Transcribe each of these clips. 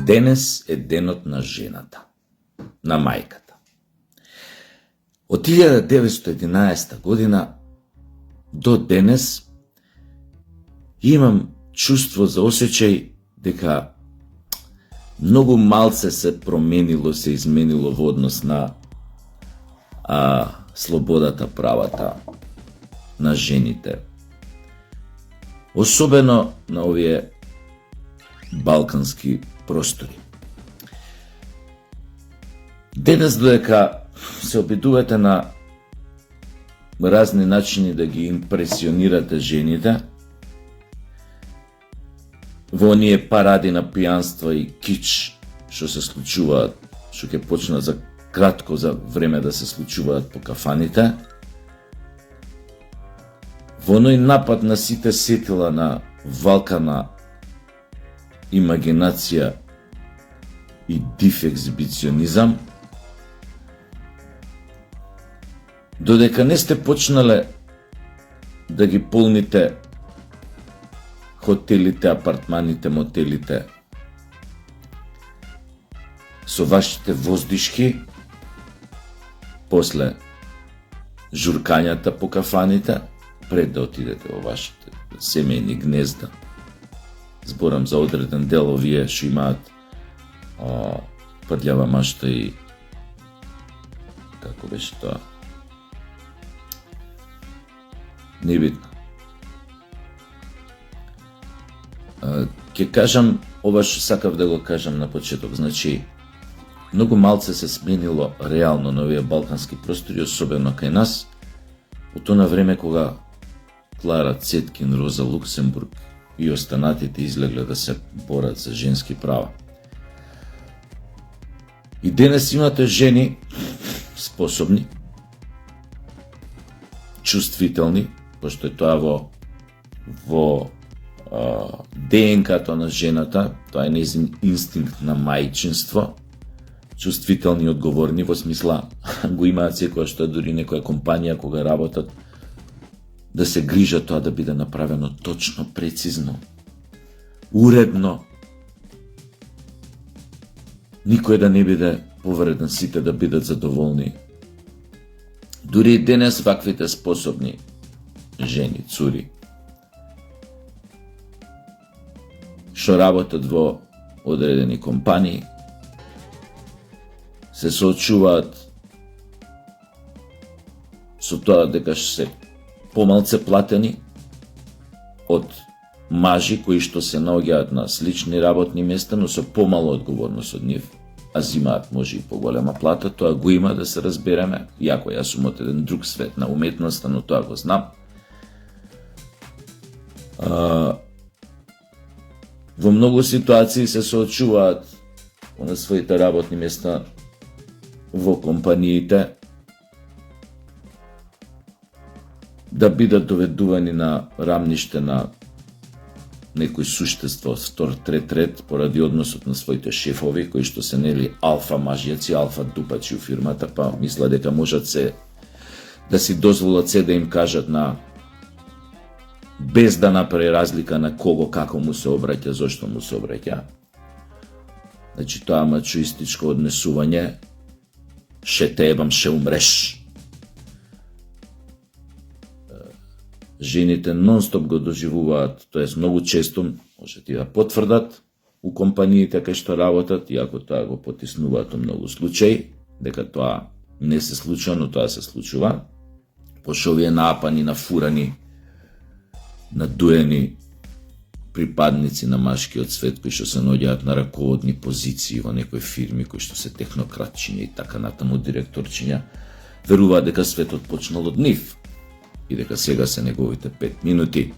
Денес е денот на жената, на мајката. Од 1911 година до денес имам чувство за осеќај дека многу малце се променило, се изменило во однос на слободата, правата на жените. Особено на овие балкански простори. Денес додека се обидувате на разни начини да ги импресионирате жените, во оние паради на пијанство и кич што се случуваат, што ќе почнат за кратко за време да се случуваат по кафаните, во оној напад на сите сетила на валкана имагинација и див екзибиционизам, додека не сте почнале да ги полните хотелите, апартманите, мотелите со вашите воздишки, после журкањата по кафаните, пред да отидете во вашите семејни гнезда. Зборам за одреден дел овие што имаат прљава машта и како беше тоа? Небитно. Ќе кажам ова што сакав да го кажам на почеток. Значи, многу малце се сменило реално на овие балкански простори, особено кај нас, од она време кога Клара Цеткин, Роза Луксембург и останатите излегле да се борат за женски права. И денес имате жени способни, чувствителни, пошто е тоа во ДНК-то на жената, тоа е нејзин инстинкт на мајчинство, чувствителни и одговорни, во смисла го имаат секоја што дури некоја компанија кога работат, да се грижат тоа да биде направено точно, прецизно, уредно, никој да не биде повреден, сите да бидат задоволни. Дури и денес ваквите способни жени, цури, што работат во одредени компании, се соочуваат со тоа дека се помалце платени од мажи кои што се наоѓаат на слични работни места, но со помало одговорност од нив, а зимаат може и поголема плата. Тоа го има, да се разбереме, иако јас сум од еден друг свет на уметноста, но тоа го знам. Во многу ситуации се соочуваат на своите работни места во компаниите да бидат доведувани на рамниште на некој суштество, втор, трет ред, поради односот на своите шефови, кои што се нели алфа мажјаци, алфа дупачи у фирмата, па мисла дека можат се да си дозволат се да им кажат на без да направи разлика на кого, како му се обраќа, зошто му се обраќа. Значи тоа мачоистичко однесување, ше те ебам, ше умреш. Жените нон-стоп го доживуваат, тоест многу често, може ти да потврдат у компаниите кај што работат, иако тоа го потиснуваат у многу случаи, дека тоа не се случува, но тоа се случува, пошто овие напани, нафурани, надуени припадници на машкиот свет кои што се наоѓаат на раководни позиции во некои фирми кои што се технократчиња и така натаму директорчиња, веруваат дека светот почнал од нив и дека сега се неговите 5 минути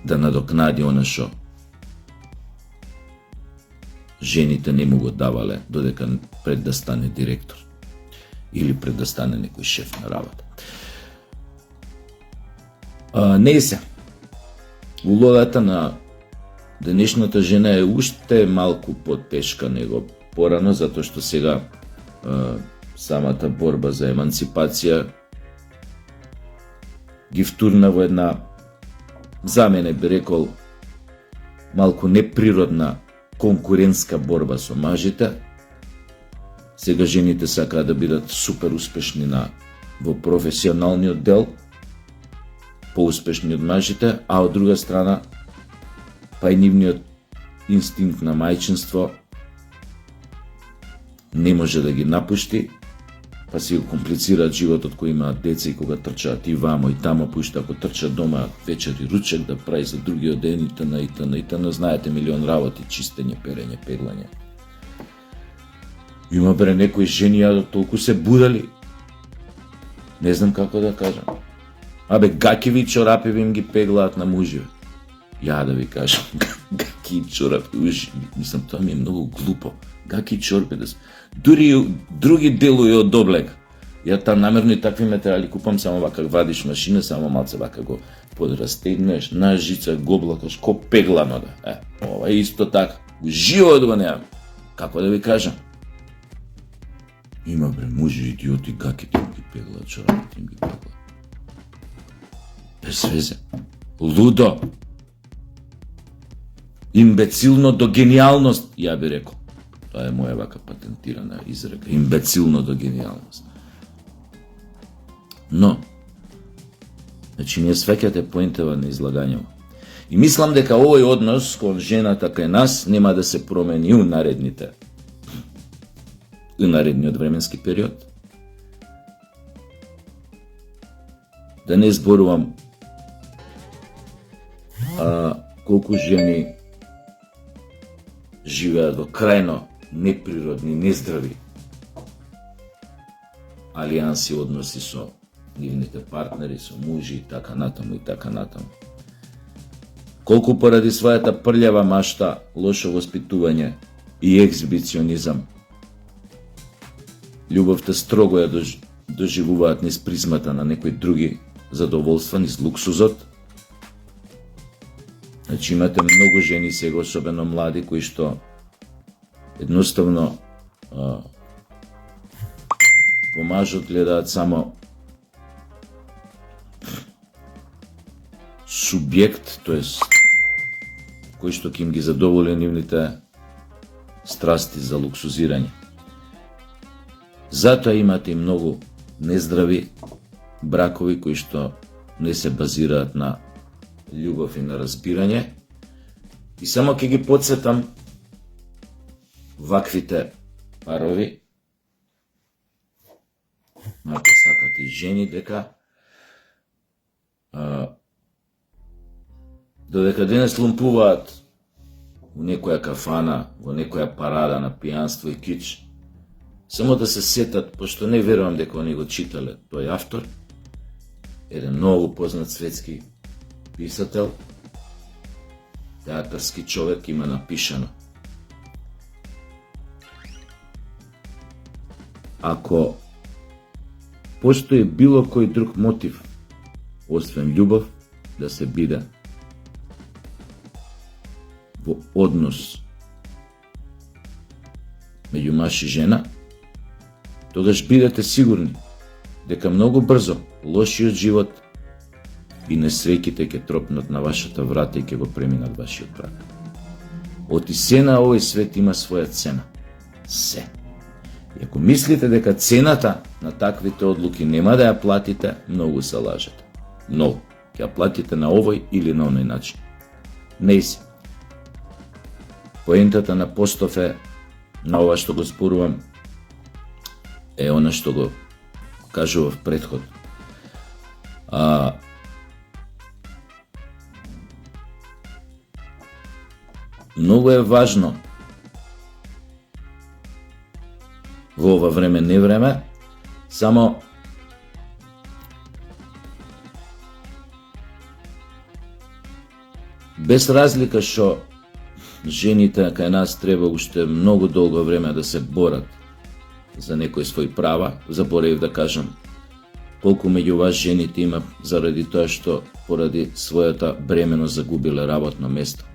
да надокнади она што жените не му го давале додека пред да стане директор или пред да стане некој шеф на работа. Не се. Улогата на денешната жена е уште малку потешка него порано, затоа што сега самата борба за емансипација ги втурна во една, за мене би рекол, малку неприродна конкурентска борба со мажите. Сега жените сакаат да бидат супер успешни во професионалниот дел, поуспешни од мажите, а од друга страна, па и нивниот инстинкт на мајчинство не може да ги напушти, па си го комплицираат животот кој имаат деца и кога трчаат и вамо и тамо, пушта ако трчаат дома вечер и ручек да прави за другиот ден итн. Знаете милион работи, чистење, перење, пеглање. Има некои жени јадат толку се будали. Не знам како да кажам. Гакиви чорапи им ги пеглаат на муживе. Ја да ви кажам, гаки и чорапи, мислам, тоа ми е многу глупо. Гаки и чорапи да се... Дури други делови од облег. Ја там намерно и такви материјали купам, само вака вадиш машина, само малце вака го подрастегнеш, на жица го облакаш, ко пеглано да. Ова е исто така. Живот го немам. Како да ви кажам? Има мужи идиоти, гаките им ги пеглаат, чорапите им ги пеглаат. Без везе. Лудо. Имбецилно до гениалност, ја би рекол. Тоа е моја вака патентирана изрека. Имбецилно до гениалност. Но, значи, ние свеќате поентева на излагањето. И мислам дека овој однос кон жената кај нас нема да се промени у наредниот временски период. Да не зборувам колку жени живеат во крајно неприродни, нездрави алијанси, односи со нивните партнери, со мужи и така натаму и така натаму. Колку поради својата прљава машта, лошо воспитување и ексбиционизам, љубовта строго ја доживуваат низ призмата на некои други задоволства, низ луксузот. Значи имате многу жени сега, особено млади, кои што едноставно во мажот гледаат само субјект, тоест кој што ќе им ги задоволи нивните страсти за луксузирање. Затоа имате и многу нездрави бракови кои што не се базираат на љубов и на разбирање. И само ќе ги подсетам ваквите парови, ако сакате и жени, дека додека денес лумпуваат во некоја кафана, во некоја парада на пијанство и кич, само да се сетат, пошто не верувам дека они го читале тој автор, еден многу познат светски писател, театарски човек, има напишано: ако постои било кој друг мотив, освен љубов, да се биде во однос меѓу маж и жена, тогаш бидете сигурни дека многу брзо лошиот живот и несреќите ќе тропнат на вашата врата и ќе го преминат вашиот брак. Оти се на овој свет има своја цена. Се. И ако мислите дека цената на таквите одлуки нема да ја платите, многу се лажете. Многу. Ќе ја платите на овој или на оној начин. Не си. Поентата на постов е, на ова што го спорувам, е она што го кажував претход. Многу е важно во ова време, не време, само без разлика што жените кај нас треба уште многу долго време да се борат за некои своји права. Заборавив да кажам колку меѓу вас жените има заради тоа што поради својата бременост загубиле работно место.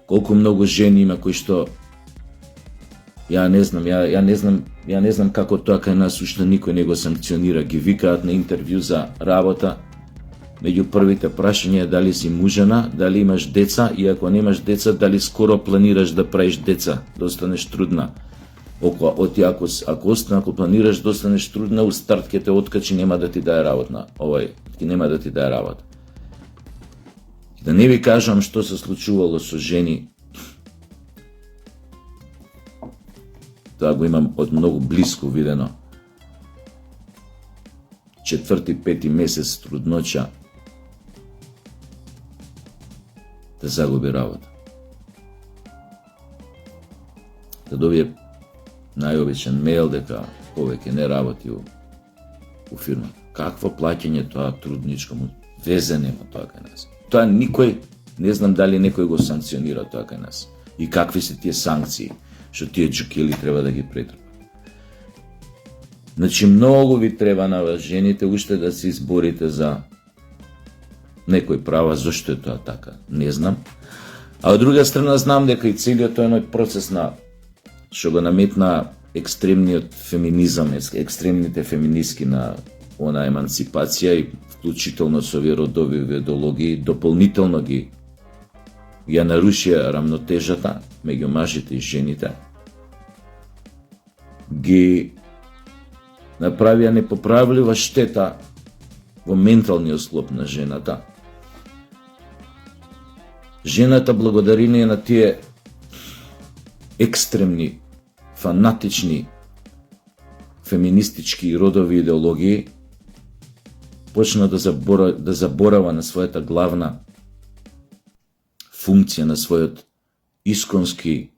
Колку многу жени има кои што ја не знам како тоа кај нас уште никој не го санкционира, ги викаат на интервју за работа, Меѓу првите прашања е дали си мужена, дали имаш деца и ако немаш деца, дали скоро планираш да правиш деца, да останеш трудна. Ако планираш да останеш трудна, у старт ќе те откачи, нема да ти даде работа. Нема да ти даде работа. Да не ви кажам што се случувало со жени. Тоа го имам од многу близко видено. 4-5 месец трудноча да загуби работа. Да добие најобичен мејл дека повеќе не работи у фирма. Какво плаќање тоа трудничко му? Везе нема тоа кај нас. Тоа никој, не знам дали некој го санкционира тоа кај нас. И какви се тие санкции, што тие џукели треба да ги претрпат. Значи, многу ви треба на вас жените уште да се изборите за некој права. Зошто е тоа така? Не знам. А од друга страна знам дека и целиот тој процес на што го наметна екстремниот феминизам, екстремните феминистки на она емансипација и вклучително со овие родови идеологии, дополнително ја нарушија рамнотежата меѓу мажите и жените, ги направија непоправлива штета во менталниот склоп на жената. Жената, благодарение на тие екстремни, фанатични, феминистички и родови идеологии, почна да заборава на својата главна функција, на својот исконски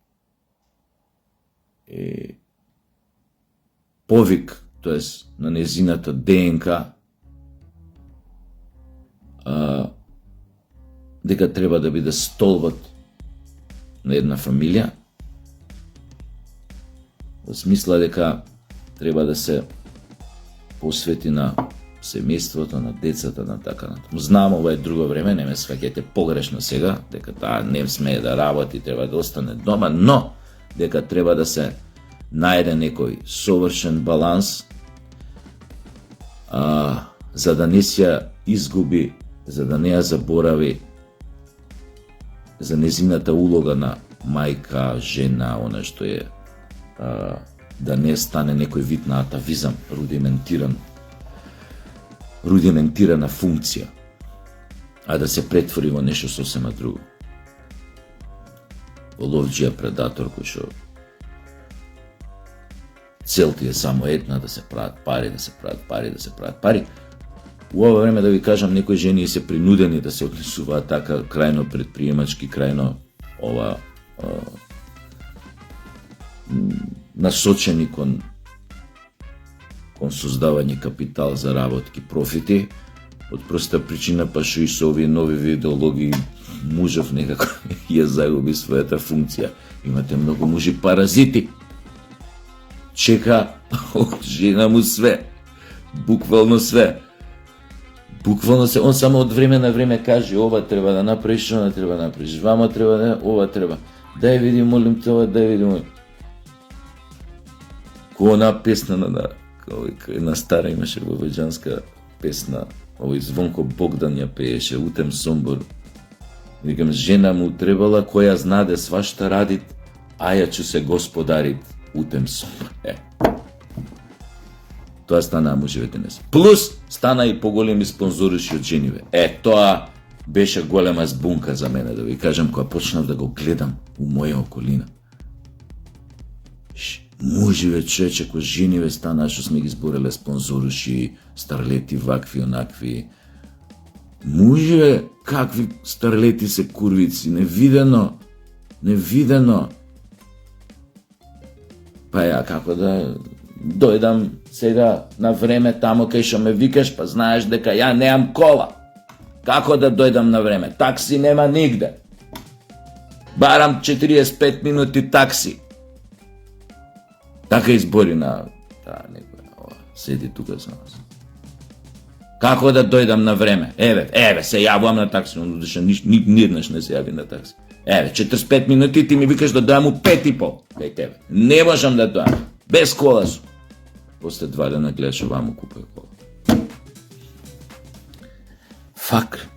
повик, тоест на незината ДНК, дека треба да биде столбот на една фамилија, во смисла дека треба да се посвети на семејството, на децата, на така натаму. Знам, ова е друго време, не ме сваќајте погрешно сега, дека таа не смее да работи, треба да остане дома, но дека треба да се најде некој совршен баланс, за да не се изгуби, за да не ја заборави за незината улога на мајка, жена, она што е, да не стане некој вид на атавизам, рудиментирана функција, а да се претвори во нешто сосема друго. Во ловџија предатор кој што целта е само една, да се прават пари, да се прават пари, да се прават пари. У ова време да ви кажам, некои жени се принудени да се однесуваат така крајно предприемачки, крајно насочени кон создавање капитал, заработки, профити, од проста причина па што и со овие нови идеологии мужов некако ја загуби својата функција. Имате многу мужи паразити. Чека од жена му све. Буквално све. Буквално се, он само од време на време каже, ова треба да направиш, она треба да направиш, вама треба да, ова треба. Дај види, молим те, ова, дај види, молим. Ко она песна на стара имаше вовеџанска песна, овој Звонко Богдан ја пееше, Утем Сомбор. Викам, жена му требала, која знаде свашта радит, а ја чу се господарит, Утем Сомбор. Тоа стана мужевете не се. Плюс стана и поголеми спонзориши од жениве. Тоа беше голема збунка за мене, да ви кажам, кога почнав да го гледам у моја околина. Мужеве, човече, кој жениве стана, што сме ги збореле спонзориши, старлети, вакви, онакви. Мужеве, какви старлети се курвици, невидено. Па ја, како да дојдам сега на време тамо кај што ме викаш, па знаеш дека ја неам кола. Како да дојдам на време? Такси нема нигде. Барам 45 минути такси. Така избори на некоја, седи тука со нас. Како да дојдам на време? Еве, се јавувам на такси, но дека ниднаш не се јави на такси. 45 минути ти ми викаш да дојам у 5:30 кај тебе. Не можам да дојам. Без кола сум. После 2 дена гледаш оваму купува кола. Фак.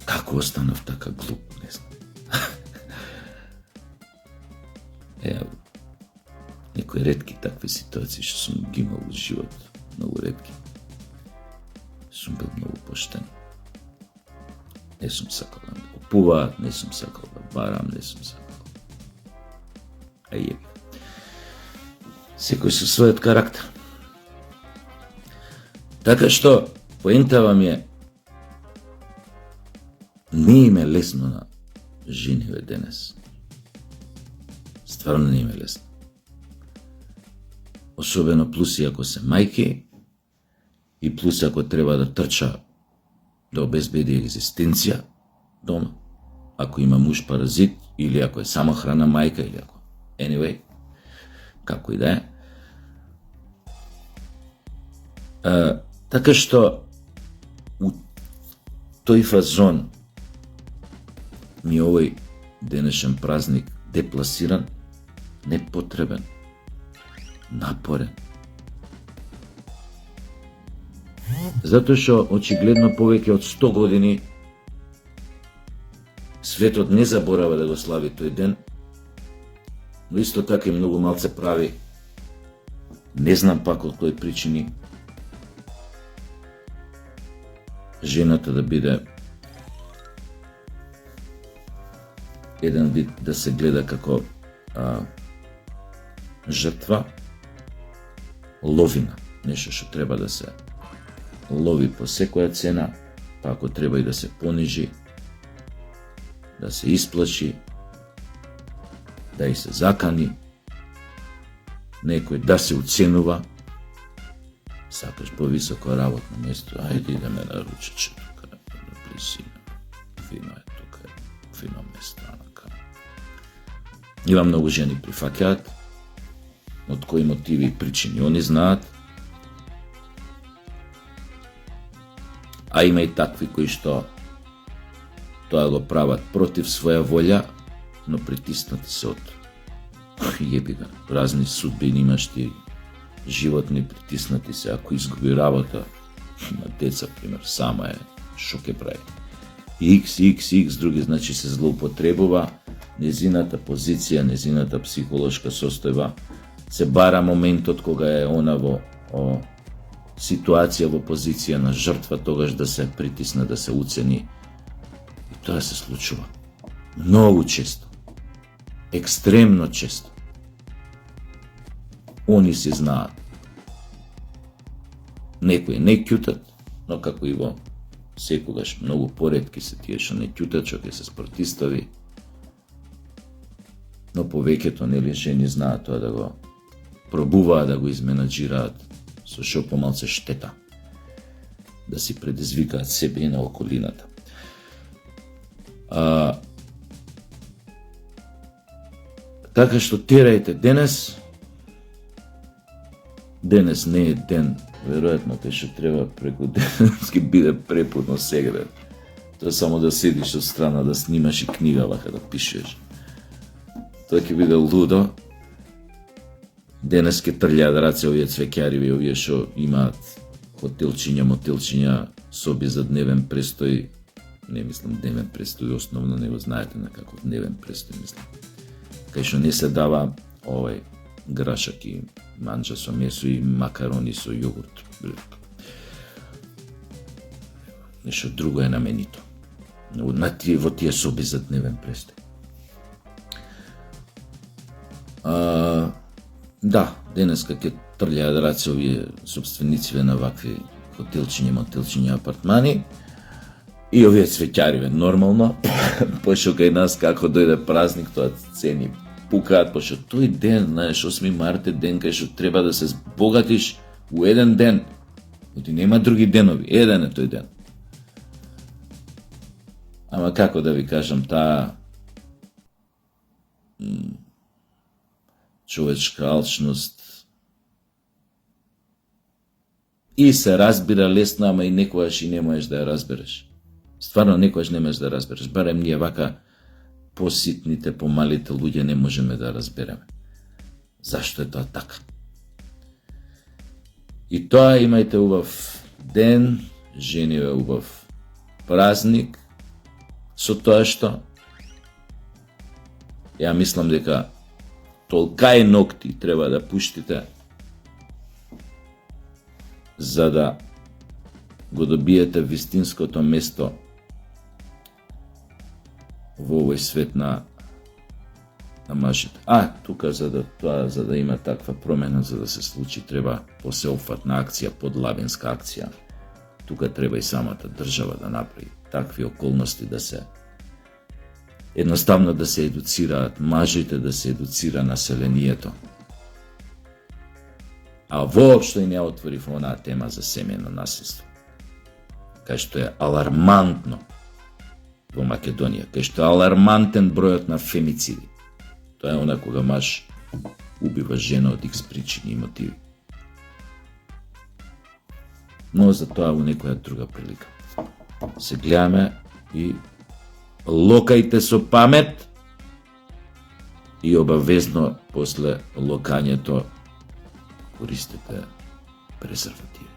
Како останав така глуп, не знам. Некои ретки такви ситуации што сум ги имал во живот, многу ретки. Сум бил многу поштен. Не сум сакал да ме купуваат, не сум сакал да барам, не сум сакал. Еби. Секој со својот карактер. Така што, поентава ми е, не им е лесно на жениве денес. Стварно не им е лесно. Особено плюс и ако се мајки, и плюс ако треба да трча да обезбеди екзистенција дома, ако има муж паразит, или ако е самохрана мајка, или ако... Anyway, како и да е. Така што, у тој фазон ми овој денешен празник депласиран, непотребен, напорен. Затоа што очигледно повеќе од 100 години светот не заборава да го слави тој ден, но исто така и многу малце прави, не знам пак од кои причини, жената да биде еден вид да се гледа како жртва, ловина, нешто што треба да се лови по секоја цена, па ако треба и да се понижи, да се исплаши, да и се закани, некој да се уценува, сакаш повисоко работно место, ајде идеме на ручече тука, да присина, фино е тука, фино место, Има многу жени прифаќаат, од кои мотиви и причини они знаат, а има и такви кои што тоа го прават против своја волја, но притиснати се од јебига, разни судбини имаш ти, животни притиснати се, ако изгуби работа, на деца, пример, сама е, шо ке прави. X, други, значи се злоупотребува незината позиција, незината психолошка состојба, се бара моментот кога е она во ситуација, во позиција на жртва, тогаш да се притисне, да се уцени. И тоа се случува. Многу често. Екстремно често. Они се знаат. Некои не ќутат, но како и во секогаш многу поретки се тие што не ќутат, што ќе се спортистови. Но повеќето нели жени знаат тоа да го пробуваат да го изменаџираат со шо помалце штета, да си предизвикаат себе и на околината. Така што терајте денес. Денес не е ден, веројатно кај што треба преку денес ќе биде препудно сегрен. Тоа само да седиш од страна, да снимаш и книга вака да пишеш. Тоа ќе биде лудо. Денес ќе трљаат раце овие цвеќариви, овие што имаат хотелчиња, мотелчиња, соби за дневен престој. Не мислам дневен престој, основно не го знаете на каков дневен престој мислам. Кај што не се дава грашак и манџа со месо и макарони со јогурт. Нешто друго е наменито. Во тие соби за дневен престој. Да, денеска ќе трљаат раце овие собствениците на вакви хотелчиња, мотелчиња, апартмани и овие цвеќариве, нормално, пошто кај нас како дојде празник, тоа цени пукаат, пошто тој ден, знаеш, 8 март е ден кај што треба да се збогатиш у еден ден, оти нема други денови, еден е тој ден. Ама како да ви кажам, таа човечка алчност и се разбира лесно, ама и некојаш и не можеш да ја разбереш. Стварно некојаш не можеш да ја разбереш, барем ние вака поситните, помалите луѓе не можеме да разбереме. Зашто е тоа така? И тоа имајте убав ден, жениве убав празник, со тоа што ја мислам дека толкај ногти треба да пуштите за да го добиете вистинското место во овој свет на мажите. Тука за да има таква промена, за да се случи, треба посеопфатна акција, подлабинска акција. Тука треба и самата држава да направи такви околности да се едноставно да се едуцираат мажите, да се едуцира населението. А воопшто и не отвори во онаа тема за семејно насилство, кај што е алармантно во Македонија, кај што е алармантен бројот на фемициди. Тоа е она кога маж убива жена од икс причини и мотиви. Но за тоа во некоја друга прилика. Се гледаме и локајте со памет и обавезно после локањето користете презервативи.